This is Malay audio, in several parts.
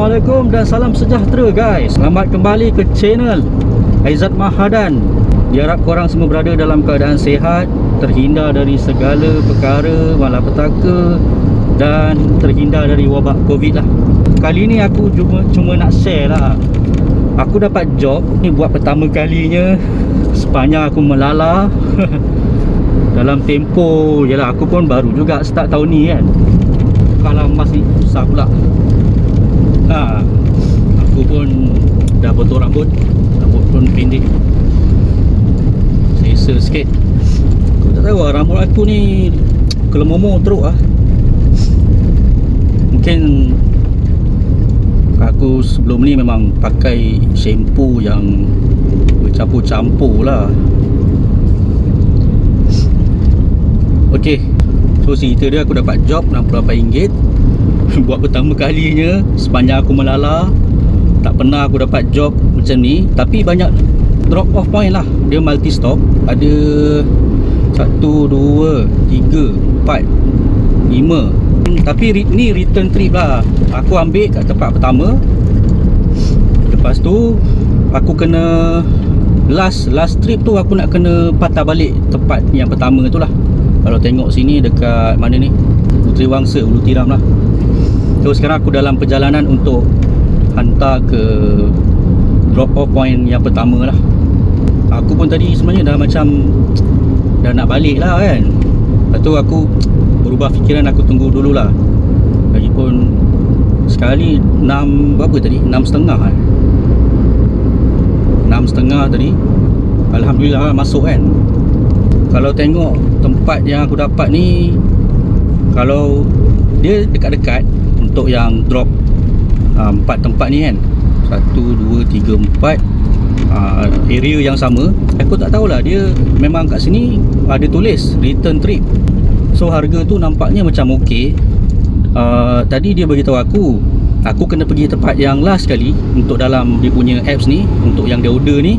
Assalamualaikum dan salam sejahtera guys. Selamat kembali ke channel Aizat Mahadan. Diharap korang semua berada dalam keadaan sihat, terhindar dari segala perkara malapetaka dan terhindar dari wabak Covid lah. Kali ni aku cuma nak share lah. Aku dapat job ni buat pertama kalinya sepanjang aku melala. Dalam tempoh, yalah aku pun baru juga start tahun ni kan. Kalau masih susah pula. Aku pun dah potong rambut pun pendek, selesa sikit. Aku tak tahu lah, rambut aku ni kelemomo teruk lah. Mungkin aku sebelum ni memang pakai shampoo yang bercampur-campur lah. Ok, so cerita dia, aku dapat job RM68 buat pertama kalinya sepanjang aku melala. Tak pernah aku dapat job macam ni. Tapi banyak drop off point lah. Dia multi stop. Ada 1, 2, 3, 4, 5. Tapi ni return trip lah. Aku ambil kat tempat pertama. Lepas tu aku kena last trip tu aku nak kena patah balik tempat yang pertama tu lah. Kalau tengok sini dekat mana ni, Puteri Wangsa, Ulu Tiram lah. So sekarang aku dalam perjalanan untuk hantar ke drop off point yang pertama lah. Aku pun tadi sebenarnya dah macam dah nak balik lah kan. Lepas tu aku berubah fikiran, aku tunggu dulu lah. Lagipun sekali 6 berapa tadi? 6.30 kan? 6.30 tadi. Alhamdulillah lah masuk kan. Kalau tengok tempat yang aku dapat ni, kalau dia dekat-dekat untuk yang drop 4 tempat ni kan, 1, 2, 3, 4 area yang sama. Aku tak tahulah, dia memang kat sini ada tulis return trip. So harga tu nampaknya macam okey. Tadi dia beritahu aku kena pergi tempat yang last sekali untuk dalam dia punya apps ni, untuk yang dia order ni.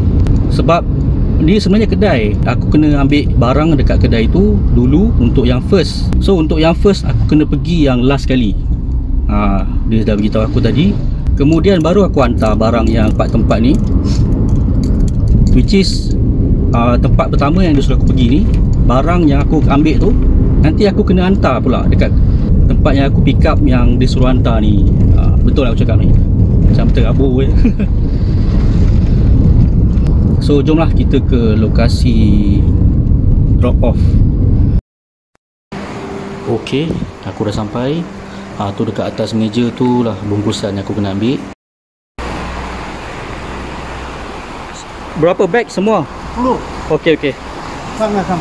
Sebab dia sebenarnya kedai, aku kena ambil barang dekat kedai tu dulu untuk yang first. So untuk yang first aku kena pergi yang last sekali. Dia dah beritahu aku tadi. Kemudian baru aku hantar barang yang 4 tempat ni, which is tempat pertama yang dia suruh aku pergi ni. Barang yang aku ambil tu nanti aku kena hantar pula dekat tempat yang aku pick up yang dia suruh hantar ni. Betul lah aku cakap ni, macam terabur je. So jomlah kita ke lokasi drop off. Ok, aku dah sampai. Tu dekat atas meja tu lah bungkusan yang aku kena ambil. Berapa beg semua? 10. Ok. Sangat 10.